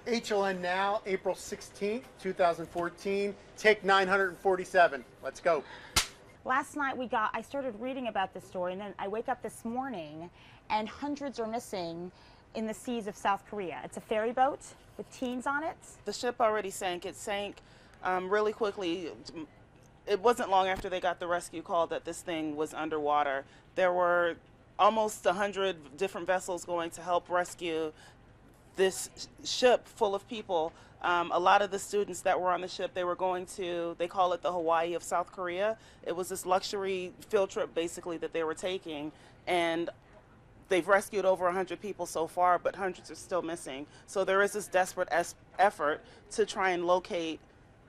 HLN Now, April 16th, 2014, take 947. Let's go. Last night I started reading about this story, and then I wake up this morning and hundreds are missing in the seas of South Korea. It's a ferry boat with teens on it. The ship already sank. It sank really quickly. It wasn't long after they got the rescue call that this thing was underwater. There were almost 100 different vessels going to help rescue this ship full of people. A lot of the students that were on the ship, they were going to, they call it the Hawaii of South Korea. It was this luxury field trip basically that they were taking, and they've rescued over 100 people so far, but hundreds are still missing. So there is this desperate effort to try and locate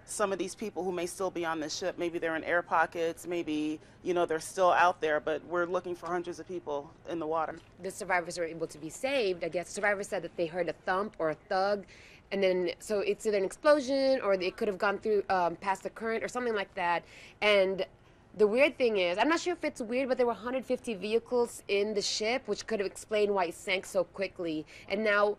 some of these people who may still be on this ship. Maybe they're in air pockets, maybe, you know, they're still out there, but we're looking for hundreds of people in the water. The survivors were able to be saved. I guess survivors said that they heard a thump or a thug, and then so it's either an explosion or it could have gone through past the current or something like that. And the weird thing is, I'm not sure if it's weird, but there were 150 vehicles in the ship, which could have explained why it sank so quickly. And now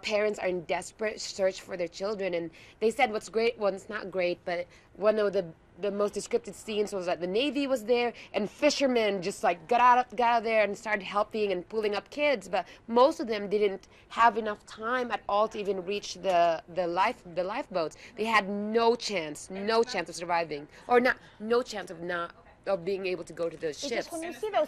parents are in desperate search for their children. And they said what's great, well, it's not great, but one of the most descriptive scenes was that the Navy was there and fishermen just like got out of there and started helping and pulling up kids. But most of them didn't have enough time at all to even reach the lifeboats. They had no chance of surviving, or no chance of being able to go to the ships. Just when you see those.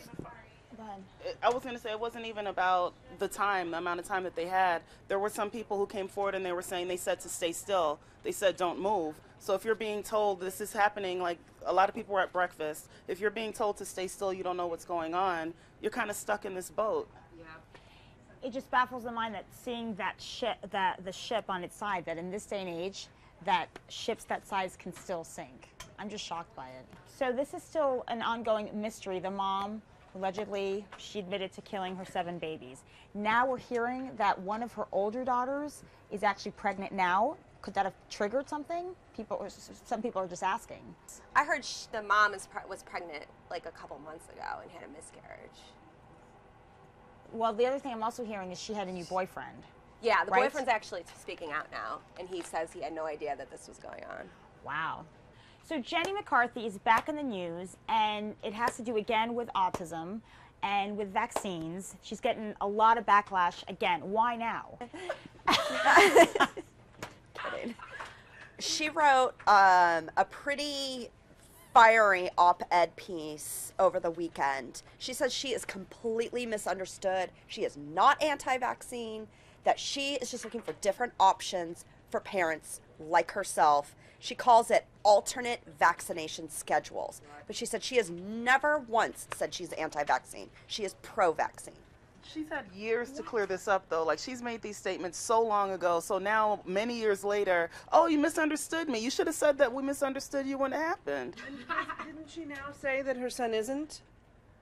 I was going to say, it wasn't even about the amount of time that they had. There were some people who came forward and they were saying, they said to stay still. They said don't move. So if you're being told this is happening, like a lot of people were at breakfast, if you're being told to stay still, you don't know what's going on, you're kind of stuck in this boat. Yeah. It just baffles the mind that seeing that the ship on its side, that in this day and age, that ships that size can still sink. I'm just shocked by it. So this is still an ongoing mystery. The mom, allegedly, she admitted to killing her 7 babies. Now we're hearing that one of her older daughters is actually pregnant now. Could that have triggered something? Some people are just asking. I heard the mom was pregnant like a couple months ago and had a miscarriage. Well, the other thing I'm also hearing is she had a new boyfriend. Yeah, the right? boyfriend's actually speaking out now, and he says he had no idea that this was going on. Wow. So Jenny McCarthy is back in the news, and it has to do again with autism and with vaccines. She's getting a lot of backlash again. Why now? She wrote a pretty fiery op-ed piece over the weekend. She says she is completely misunderstood. She is not anti-vaccine, that she is just looking for different options for parents like herself. She calls it alternate vaccination schedules. But she said she has never once said she's anti-vaccine. She is pro-vaccine. She's had years to clear this up, though. Like, she's made these statements so long ago. So now, many years later, oh, you misunderstood me. You should have said that we misunderstood you when it happened. Didn't she now say that her son isn't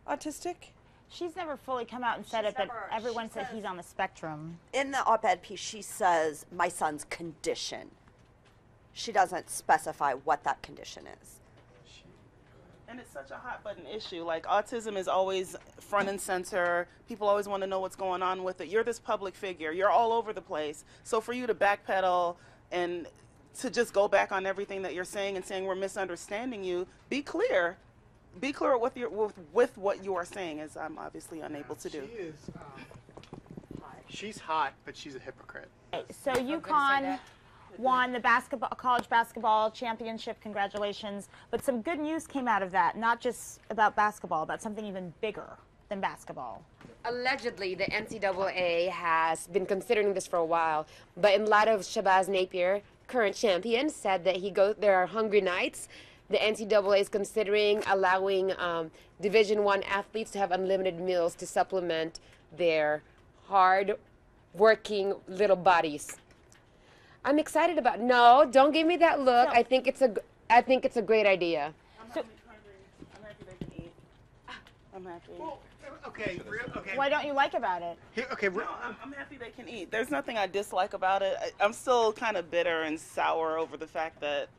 autistic? She's never fully come out and said it, but everyone said he's on the spectrum. In the op-ed piece, she says, my son's condition. She doesn't specify what that condition is. And it's such a hot button issue. Like, autism is always front and center. People always want to know what's going on with it. You're this public figure. You're all over the place. So for you to backpedal and to just go back on everything that you're saying and saying we're misunderstanding you, be clear. Be clear with what you are saying, as I'm obviously unable to do. She is she's hot, but she's a hypocrite. So UConn won the college basketball championship. Congratulations. But some good news came out of that, not just about basketball, about something even bigger than basketball. Allegedly, the NCAA has been considering this for a while, but in light of Shabazz Napier, current champion, said that there are hungry nights. The NCAA is considering allowing Division I athletes to have unlimited meals to supplement their hard-working little bodies. I'm excited about. No, don't give me that look. No. I think it's a great idea. I'm happy they can eat. I'm happy. Well, okay. Why don't you like about it? Okay. No, I'm happy they can eat. There's nothing I dislike about it. I'm still kind of bitter and sour over the fact that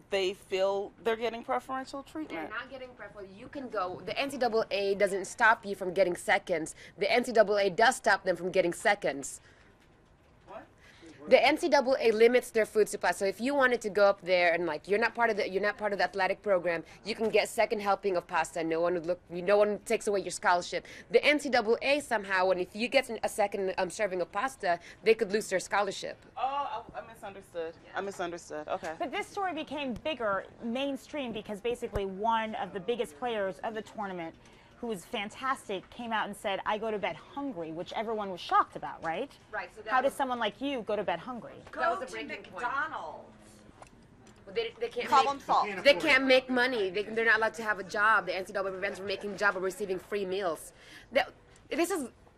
they feel they're getting preferential treatment. They're not getting preferential. You can go. The NCAA doesn't stop you from getting seconds. The NCAA does stop them from getting seconds. What? The NCAA limits their food supply. So if you wanted to go up there and like you're not part of the athletic program, you can get second helping of pasta. No one takes away your scholarship. The NCAA somehow, when if you get a second serving of pasta, they could lose their scholarship. Oh, I misunderstood. I misunderstood. Okay. But this story became bigger, mainstream, because basically one of the biggest players of the tournament, who was fantastic, came out and said, I go to bed hungry, which everyone was shocked about, right? Right. So how does someone like you go to bed hungry? That was a breaking point. McDonald's. Well, they can't Problem make, solved. They can't make money. They're not allowed to have a job. The NCAA prevents from making a job or receiving free meals.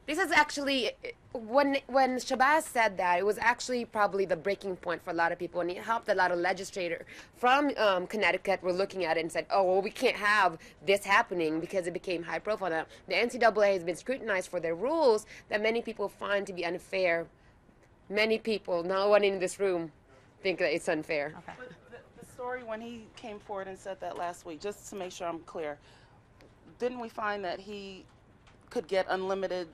This is actually, when Shabazz said that, it was actually probably the breaking point for a lot of people, and it helped a lot of legislators from Connecticut were looking at it and said, oh, well, we can't have this happening because it became high profile. Now, the NCAA has been scrutinized for their rules that many people find to be unfair. Many people, no one in this room, think that it's unfair. Okay. But the story when he came forward and said that last week, just to make sure I'm clear, didn't we find that he could get unlimited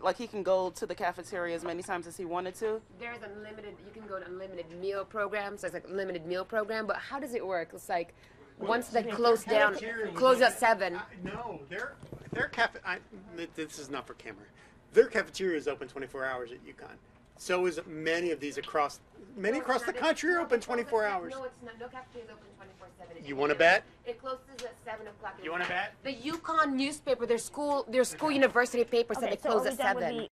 like he can go to the cafeteria as many times as he wanted to? There's unlimited, you can go to unlimited meal programs, so it's like a limited meal program, but how does it work? It's like, once they close down, close at 7. No, their cafe. This is not for camera. Their cafeteria is open 24 hours at UConn. So is many of these across the country are open 24 hours. No, it's not. No cafeteria is open 24/7. You want to bet? It closes at 7 o'clock. You want to bet? The UConn newspaper, their school university paper said Okay, it so closed are we at done 7. with